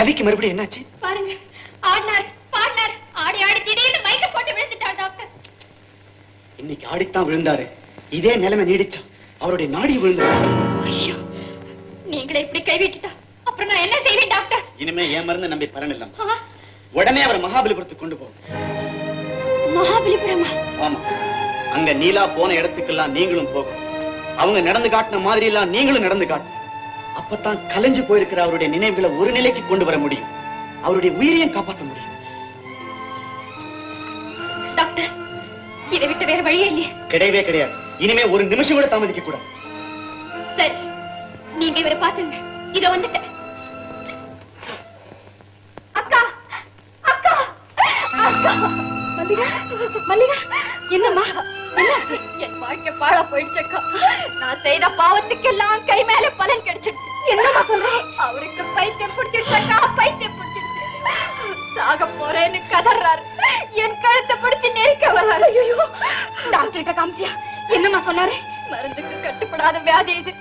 ரவிக்கு மறுபடியும் என்னாச்சு? பாருங்க, ஆடினார் பாடினார், ஆடி ஆடி திடீர்னு மயக்க போட்டு விழுந்துட்டார் டாக்டர். இன்னைக்கு ஆடித்தான் விழுந்தாரு. இதே நிலைமை நீடிச்சா அவருடைய நாடி விழுந்தாரு. ஐயோ, நீங்களே இப்படி கைவிட்டுட்டா அப்புறம் நான் என்ன செய்வேன் டாக்டர்? இனிமே என் மருந்து நம்பி பலன் இல்லம்மா. உடனே அவர் மகாபலிபுரத்துக்கு கொண்டு போகும். மகாபலிபுரமா? ஆமா, அங்க நீலா போன இடத்துக்கெல்லாம் நீங்களும் போகும். அவங்க நடந்து காட்டின மாதிரி எல்லாம் நீங்களும் நடந்து காட்டணும். அப்பதான் கலைஞ்சு போயிருக்கிற அவருடைய நினைவுகளை ஒரு நிலைக்கு கொண்டு வர முடியும். அவருடைய உயிரையும் காப்பாற்ற முடியும். டாக்டர், இதை விட்டு வேற வழியே இல்லையே? கிடையவே கிடையாது. இனிமே ஒரு நிமிஷம் கூட தாமதிக்க கூடாது. சரி, நீங்க இவரை பாத்துங்க. இத வந்துட்டேன். அக்கா அக்கா அக்கா. மல்லிகா மல்லிகா, என்னம்மா என்னாச்சு? என் வாழ்க்கை பாழா போயிடுச்சக்கா. நான் செய்த பாவத்துக்கெல்லாம் கை மேல பலன் கிடைச்சிடுச்சு. என்னம்மா சொல்றேன்? அவருக்கு பைத்தியம் பிடிச்சிடுச்சக்கா, பைத்தியம் பிடிச்சிடுச்சு. சாக போறேன்னு கதறாரு. என் கழுத்தை பிடிச்சு நெருக்க வர்றாரு. ஐயோ, டாக்டர்கிட்ட காமிச்சியா? என்னம்மா சொன்னாரு? மருந்துக்கு கட்டுப்படாத வியாதி இது.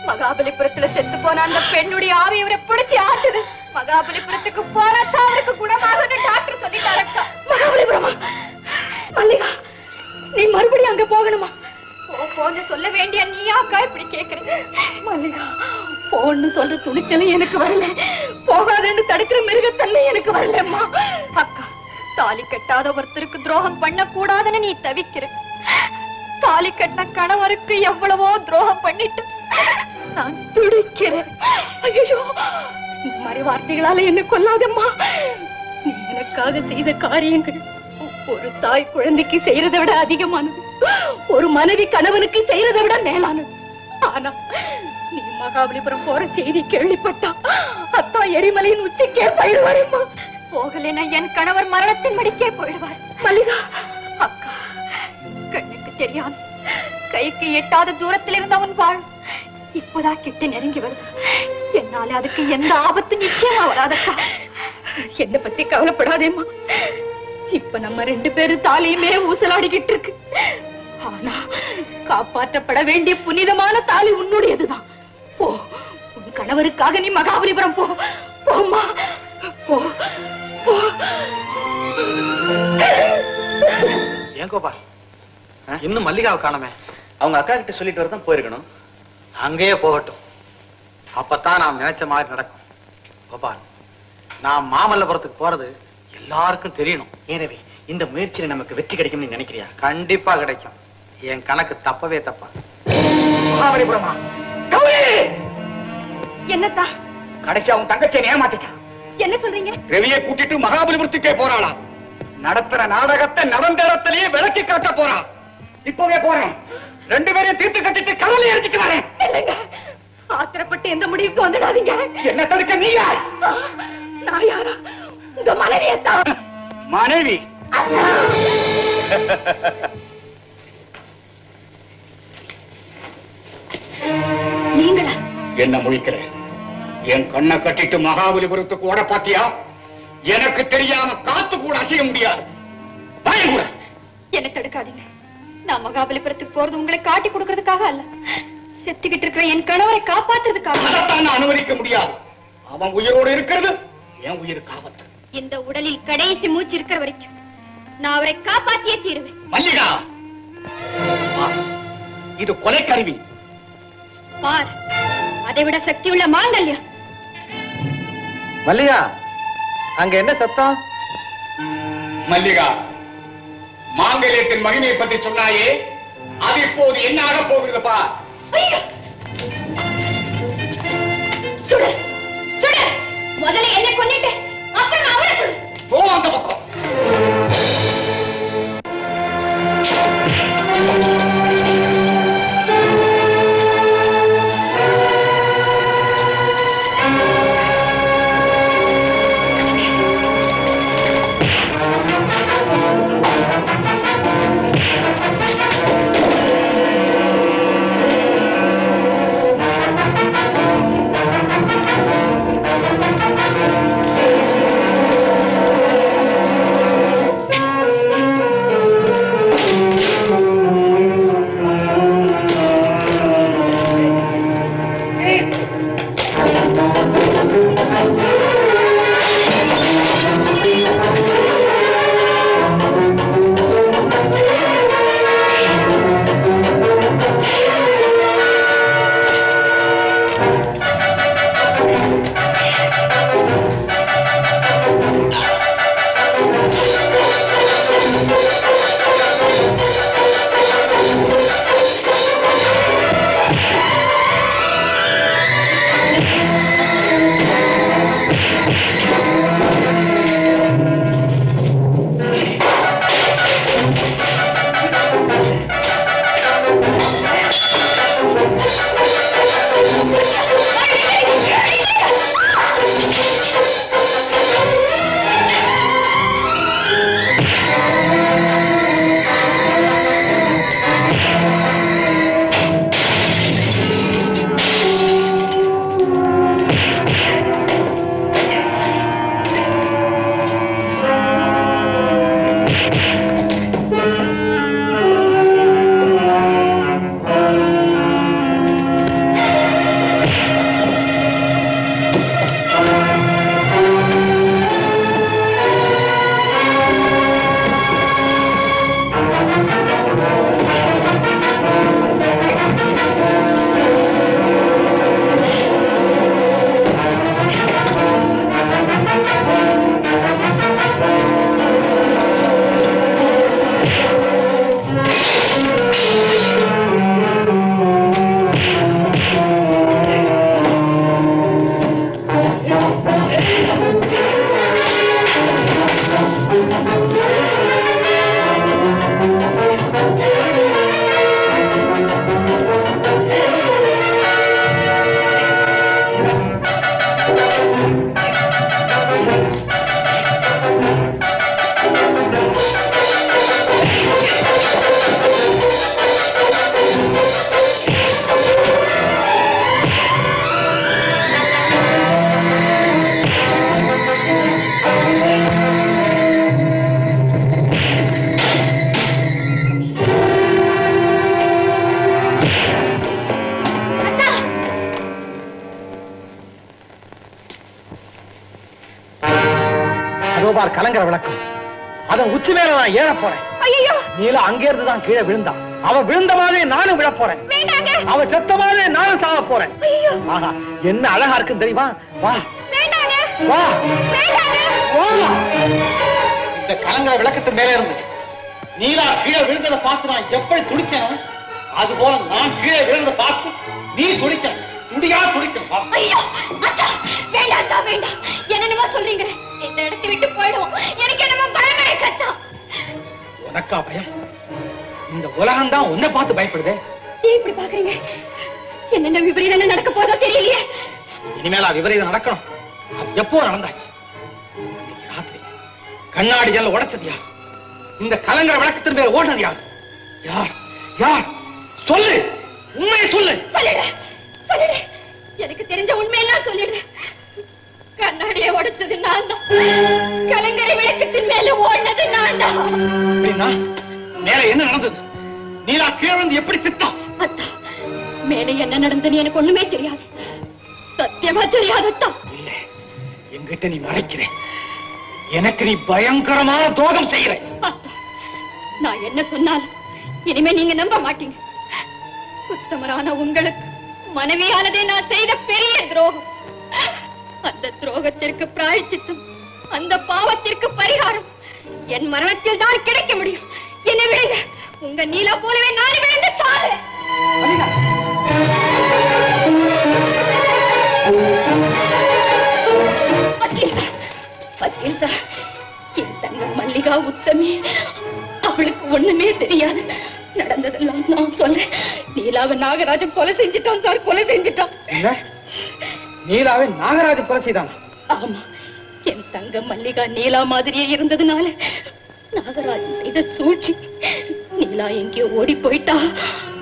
மகாபலிபுரத்துல செத்து போன அந்த பெண்ணுடைய ஆவி இவரை பிடிச்சு ஆட்டுது. மகாபலிபுரத்துக்கு போனா தான் அவருக்கு குணமாகும்னு டாக்டர் சொல்லிட்டாரக்கா. மகாபலிபுரமா? மல்லிகா, நீ மறுபடியும் அங்க போகணுமா? போன்னு சொல்ல வேண்டிய நீயாக்கா இப்படி கேக்குற? மல்லிகா, போன்னு சொல்ற துணிச்சலும் எனக்கு வரல, போகாதன்னு தடுக்கிற மிருகத்தன்மை எனக்கு வரலம்மா. அக்கா, தாலி கட்டாத ஒருத்தருக்கு துரோகம் பண்ண கூடாதுன்னு நீ தவிக்கிற. தாலி கட்டின கணவருக்கு எவ்வளவோ துரோகம் பண்ணிட்டு நான் துடிக்கிறேன். ஐயோ, இந்த மாதிரி வார்த்தைகளால என்ன கொல்லாதம்மா. நீ எனக்காக செய்த காரியங்கள் ஒரு தாய் குழந்தைக்கு செய்யறதை விட அதிகமானது, ஒரு மனைவி கணவனுக்கு செய்யறதை விட மேலானது. ஆனா நீ மகாபலிபுரம் போற செய்தி கேள்விப்பட்டா அத்தா எரிமலையின் உச்சிக்கே போயிடுவாரேம்மா. போகலைன்னா என் கணவர் மரணத்தின் மடிக்கே போயிடுவார். மல்லிகா அக்கா, கண்ணுக்கு தெரியாம கைக்கு எட்டாத தூரத்தில் இருந்தவன் வாழ் இப்போதான் கிட்ட நெருங்கி வருது. என்னால அதுக்கு எந்த ஆபத்து நிச்சயமா வராதக்கா. என்ன பத்தி கவலைப்படாதேம்மா. இப்ப நம்ம ரெண்டு பேரும் தாலியுமே ஊசலாடிக்கிட்டு இருக்கு. ஆனா காப்பாற்றப்பட வேண்டிய புனிதமான தாலி உன்னுடையதுதான். போ, உன் கணவருக்காக நீ மகாபலிபுரம் போ. போம்மா, போ போ. ஏன் கோபால், இன்னும் மல்லிகாவை காணமே? அவங்க அக்கா கிட்ட சொல்லிட்டு வரதான் போயிருக்கணும். அங்கேயே போகட்டும், அப்பதான் நாம் நினைச்ச மாதிரி நடக்கும். கோபால், நான் மாமல்லபுரத்துக்கு போறது எல்லாருக்கும் தெரியணும். ஏனவே இந்த முயற்சியில நமக்கு வெற்றி கிடைக்கும் நினைக்கிறியா? கண்டிப்பா கிடைக்கும். என் கணக்கு தப்பவே தப்பா. மகாபலிபுரமா? கௌரி! என்னத்தா? கடைசி அவன் தங்கச்சியை ஏமாத்திட்டான். என்ன சொல்றீங்க? ரவியை கூட்டிட்டு மகாபலிபுரத்துக்கே போறாளாம். நடத்துற நாடகத்தை நடந்த இடத்திலேயே விளக்கி காட்ட போறான். இப்பவே போறேன். ரெண்டு பேரையும் தீர்த்து கட்டிட்டு கடலை எரிச்சிட்டு வரேன். இல்லைங்க, ஆத்திரப்பட்டு எந்த முடிவுக்கு வந்துடாதீங்க. என்ன தடுக்க நீ யார்? நான் யாரா? உங்க மனைவியத்தான். மனைவி? நீங்களா? என்ன முழிக்கிற? என் கண்ணை கட்டிட்டு மகாபலிபுரத்துக்கு ஓட பாத்தியா? எனக்கு தெரியாம காத்து கூட அசைய முடியாது. பயம் கூட. என்ன தடுக்காதீங்க. நான் மகாபலிபுரத்துக்கு போறது உங்களை காட்டி கொடுக்கறதுக்காக அல்ல, செத்துக்கிட்டு இருக்கிற என் கணவரை காப்பாத்துறதுக்காக. அதைத்தான் நான் அனுமதிக்க முடியாது. அவன் உயிரோடு இருக்கிறது என் உயிருக்கு ஆபத்து. இந்த உடலில் கடைசி மூச்சு இருக்கிற வரைக்கும் நான் அவரை காப்பாத்தியே தீருவேன். மல்லிகா, இது கொலைக்கருவி. பார், அதை விட சக்தி உள்ள மாங்கல்யம். மல்லிகா, அங்க என்ன சத்தம்? மல்லிகா, மாங்கல்யத்தின் மகிமையை பற்றி சொன்னாயே, அது இப்போது என்ன ஆக போகிறது பார். சுடு சுடு, முதல்ல என்ன கொன்னிட்டு அப்புறம் அவரை சுடு. போ அந்த பக்கம். பார் கலங்கர விளக்கம். அதன் உச்சி மேல நான் ஏற போறேன். ஐயோ நீலா அங்கே இருந்து தான் கீழே விழுந்தான். அவ விழுந்த மாதிரி நானும் விழ போறேன். வேண்டாங்க. அவ செத்த மாதிரி நானும் சாக போறேன். ஐயோ ஆஹா, என்ன அழகா இருக்குன்னு தெரியுமா? வா வேண்டாங்க. வா வேண்டாங்க. வா. இந்த கலங்கர விளக்கத்தின் மேல இருந்து நீலா கீழே விழுந்ததை பார்த்து நான் எப்படி துடிச்சேன், அது போல நான் கீழே விழுந்ததை பார்த்து நீ துடிக்க துடியா துடிக்க. ஐயோ அத்தா வேண்டாம் வேண்டாம். என்னென்னமோ சொல்றீங்க. இந்த இடத்தை விட்டு போயிடும். எனக்கு என்னமோ பயமா இருக்கு அத்தா. உனக்கா பயம்? இந்த உலகம் தான் உன்னை பார்த்து பயப்படுதே. ஏன் இப்படி பாக்குறீங்க? என்னென்ன விபரீதம் நடக்க போறதோ தெரியலையே. இனிமேலா விபரீதம் நடக்கணும்? அது எப்போ நடந்தாச்சு? இன்னைக்கு ராத்திரி கண்ணாடி ஜன்னல் உடைச்சது யார்? இந்த கலங்கர விளக்கத்தின் மேல் ஓடுனது யார்? யார் யார்? சொல்லு, உண்மையை சொல்லு. சொல்லிடு சொல்லிடு. எனக்கு தெரிஞ்ச உண்மையெல்லாம் சொல்லிடு. கண்ணாடியை உடைச்சது நான் தான். கலங்கரை விளக்கத்தின் மேல ஓடினது நான் தான். அப்படின்னா மேல என்ன நடந்தது? நீலா கீழே வந்து எப்படி சித்தம்? அத்தா மேலே என்ன நடந்தது எனக்கு ஒண்ணுமே தெரியாது. சத்தியமா தெரியாது அத்தா. இல்ல, என்கிட்ட நீ மறைக்கிற. எனக்கு நீ பயங்கரமான துரோகம் செய்யற. அத்தா நான் என்ன சொன்னாலும் இனிமே நீங்க நம்ப மாட்டீங்க. உத்தமரான உங்களுக்கு மனைவியானதே நான் செய்த பெரிய துரோகம். அந்த துரோகத்திற்கு பிராயச்சித்தம், அந்த பாவத்திற்கு பரிகாரம் என் மரணத்தில் தான் கிடைக்க முடியும். என்னை விடுங்க. உங்க நீலா போலவே நான் விழுந்து சாகிறேன். வக்கீல் சார், என் தங்க மல்லிகா உத்தமி. அவளுக்கு ஒண்ணுமே தெரியாது. நடந்ததெல்லாம் நான் சொல்றேன். நீலாவை நாகராஜன் கொலை செஞ்சுட்டான் சார், கொலை செஞ்சுட்டான். நீலாவை நாகராஜன் கொலை செய்தானா? ஆமா, என் தங்க மல்லிகா நீலா மாதிரியே இருந்ததுனால நாகராஜன் செய்த சூழ்ச்சி. நீலா எங்கேயோ ஓடி போயிட்டா.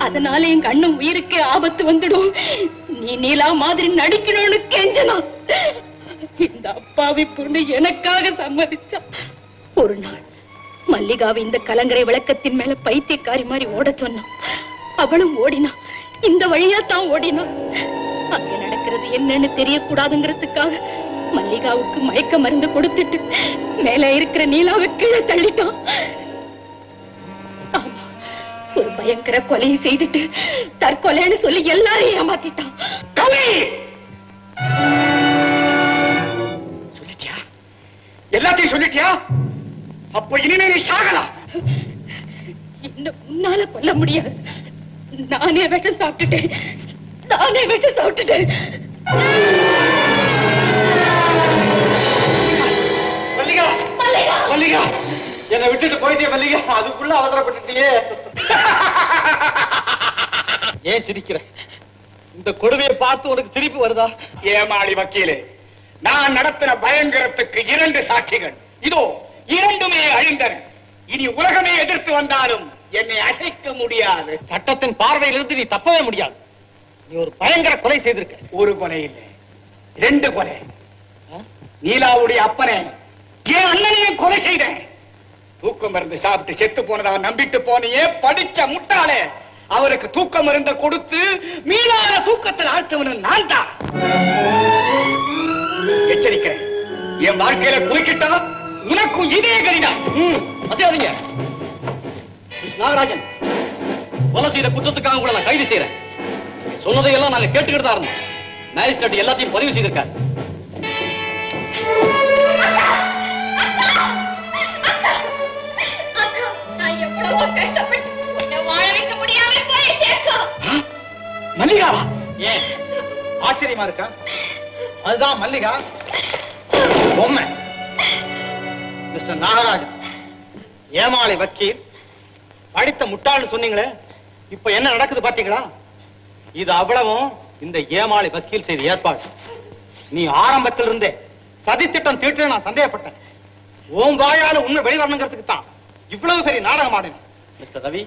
அதனால எங்க அண்ணன் உயிருக்கே ஆபத்து வந்துடும். நீ நீலா மாதிரி நடிக்கணும்னு கெஞ்சனா. இந்த அப்பாவி பொண்ணு எனக்காக சம்மதிச்சா. ஒரு நாள் மல்லிகாவை இந்த கலங்கரை விளக்கத்தின் மேல பைத்தியக்காரி மாதிரி ஓட சொன்னான். அவளும் ஓடினா. இந்த வழியா தான் ஓடினா. அங்க நடக்கிறது என்னன்னு தெரியக்கூடாதுங்கிறதுக்காக மல்லிகாவுக்கு மயக்க மருந்து கொடுத்துட்டு மேல இருக்கிற நீலாவை கீழே தள்ளிட்டான். ஆமா, ஒரு பயங்கர கொலையை செய்துட்டு தற்கொலைன்னு சொல்லி எல்லாரையும் ஏமாத்திட்டான். சொல்லிட்டியா? எல்லாத்தையும் சொல்லிட்டியா? அப்போ இனிமே நீ சாகலாம். இன்னும் உன்னால கொல்ல முடியாது. நானே விஷம் சாப்பிட்டுட்டேன். நானே விஷம் சாப்பிட்டுட்டேன். மல்லிகா, மல்லிகா, மல்லிகா, என்னை விட்டுட்டு போயிட்டே மல்லிகா. அதுக்குள்ள அவசரப்பட்டுட்டியே. ஏன் சிரிக்கிற? இந்த கொடுமையை பார்த்து உனக்கு சிரிப்பு வருதா? ஏமாளி வக்கீலே, நான் நடத்தின பயங்கரத்துக்கு 2 சாட்சிகள் இதோ. 2மே அழிந்தன. இனி உலகமே எதிர்த்து வந்தாலும் என்னை அசைக்க முடியாது. சட்டத்தின் பார்வையிலிருந்து நீ தப்பவே முடியாது. நீ ஒரு பயங்கர கொலை செய்திருக்க. ஒரு கொலை இல்லை, 2 கொலை. நீலாவுடைய அப்பனை என் அண்ணனையே கொலை செய்தேன். தூக்கம் மருந்து சாப்பிட்டு செத்து போனதா நம்பிட்டு போனியே படிச்ச முட்டாளே. அவருக்கு தூக்க மருந்த கொடுத்து மீளான தூக்கத்தில் ஆழ்த்தவனு நான் தான். எச்சரிக்கிறேன், என் வாழ்க்கையில குறுக்கிட்டா உனக்கும் இதே கடிதம். அசையாதீங்க. நாகராஜன், கொலை செய்த குற்றத்துக்காக கூட நான் கைது செய்யறேன். சொன்னதையெல்லாம் நாங்க கேட்டுக்கிட்டு தான் இருந்தோம். மேஜிஸ்ட்ரேட் எல்லாத்தையும் பதிவு செய்திருக்காரு. நான் எவ்வளவோ கஷ்டப்பட்டு உன்னை வாழ வைக்க முடியாம போயிடுச்சு அக்கா. மல்லிகாவா? ஏன் ஆச்சரியமா இருக்கா? அதுதான் மல்லிகா பொம்மை. மிஸ்டர் நாகராஜன், ஏமாளி வக்கீல், படித்த முட்டாள்னு சொன்னீங்களே, இப்ப என்ன நடக்குது பாத்தீங்களா? இது அவ்வளவும் இந்த ஏமாளி வக்கீல் செய்த ஏற்பாடு. நீ ஆரம்பத்தில் இருந்தே சதித்திட்டம் தீட்டு நான் சந்தேகப்பட்டேன். உன் வாயால உண்மை வெளிவரணுங்கிறதுக்கு தான் இவ்வளவு பெரிய நாடகம் ஆடினேன். மிஸ்டர் ரவி,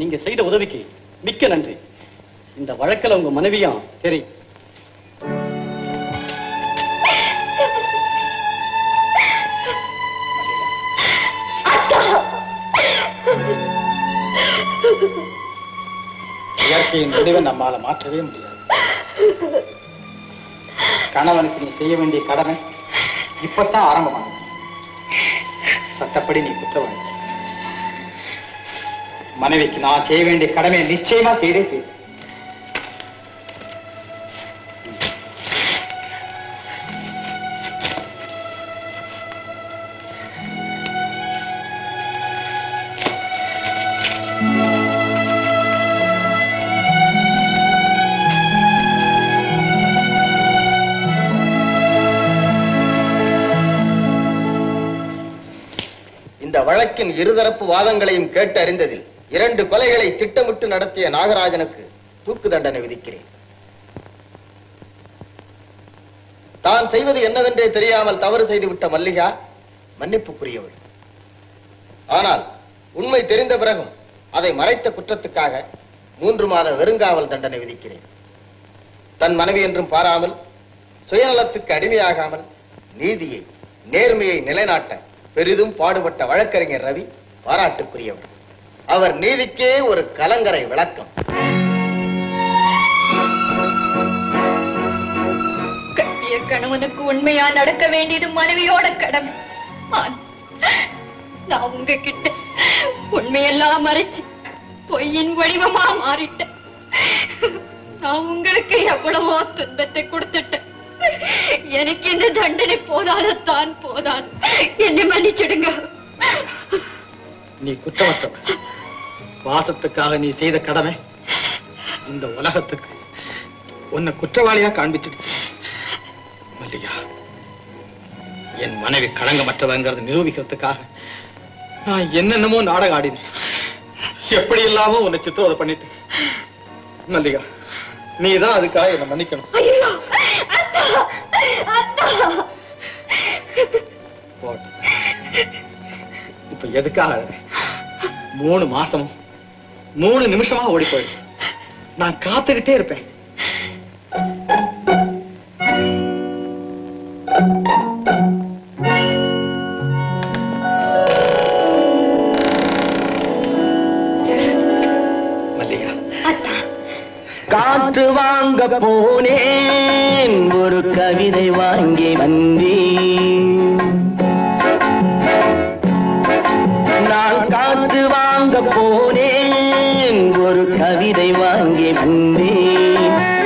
நீங்க செய்த உதவிக்கு மிக்க நன்றி. இந்த வழக்கில் உங்க மனைவியும் சரி. இயற்கையின் முடிவை நம்மால மாற்றவே முடியாது. கணவனுக்கு நீ செய்ய வேண்டிய கடமை இப்பத்தான் ஆரம்பமானது. சட்டப்படி நீ குற்றவாளி. மனைவிக்கு நான் செய்ய வேண்டிய கடமையை நிச்சயமா செய்தே தீர்வேன். இந்த வழக்கின் இருதரப்பு வாதங்களையும் கேட்டு அறிந்ததில் 2 கொலைகளை திட்டமிட்டு நடத்திய நாகராஜனுக்கு தூக்கு தண்டனை விதிக்கிறேன். தான் செய்வது என்னவென்றே தெரியாமல் தவறு செய்துவிட்ட மல்லிகா மன்னிப்புக்குரியவள். ஆனால் உண்மை தெரிந்த பிறகும் அதை மறைத்த குற்றத்துக்காக 3 மாத வெறுங்காவல் தண்டனை விதிக்கிறேன். தன் மனைவி என்றும் பாராமல் சுயநலத்துக்கு அடிமையாகாமல் நீதியை நேர்மையை நிலைநாட்ட பெரிதும் பாடுபட்ட வழக்கறிஞர் ரவி பாராட்டுக்குரியவர். அவர் நீதிக்கே ஒரு கலங்கரை விளக்கம். கட்டிய கணவனுக்கு உண்மையா நடக்க வேண்டியது மனைவியோட கடமை. நான் உங்ககிட்ட உண்மையெல்லாம் மறைச்சு பொய்யின் வடிவமா மாறிட்டேன். நான் உங்களுக்கு எவ்வளவோ துன்பத்தை கொடுத்துட்டேன். எனக்கு இந்த தண்டனை போதாதான் போதாது. என்னை மன்னிச்சிடுங்க. நீ குற்றமற்றவன். பாசத்துக்காக நீ செய்த கடமை இந்த உலகத்துக்கு உன்னை குற்றவாளியா காண்பிச்சிடுச்சு. மல்லிகா, என் மனைவி களங்கமற்றவங்கிறது நிரூபிக்கிறதுக்காக நான் என்னென்னமோ நாடகம் ஆடினேன். எப்படி இல்லாம உன்னை சித்திரவதை பண்ணிட்டேன். மல்லிகா, நீதான் அதுக்காக என்னை மன்னிக்கணும். ஐயோ, அத்தா, அத்தா. இப்ப எதுக்காக 3 மாசமும் 3 நிமிஷமா ஓடி போயிடு. நான் காத்துக்கிட்டே இருப்பேன். மல்லிகா, காற்று வாங்க போனேன், ஒரு கவிதை வாங்கி வந்தேன். நான் காற்று வாங்க போனேன், ஒரு கவிதை வாங்கி வந்தேன்.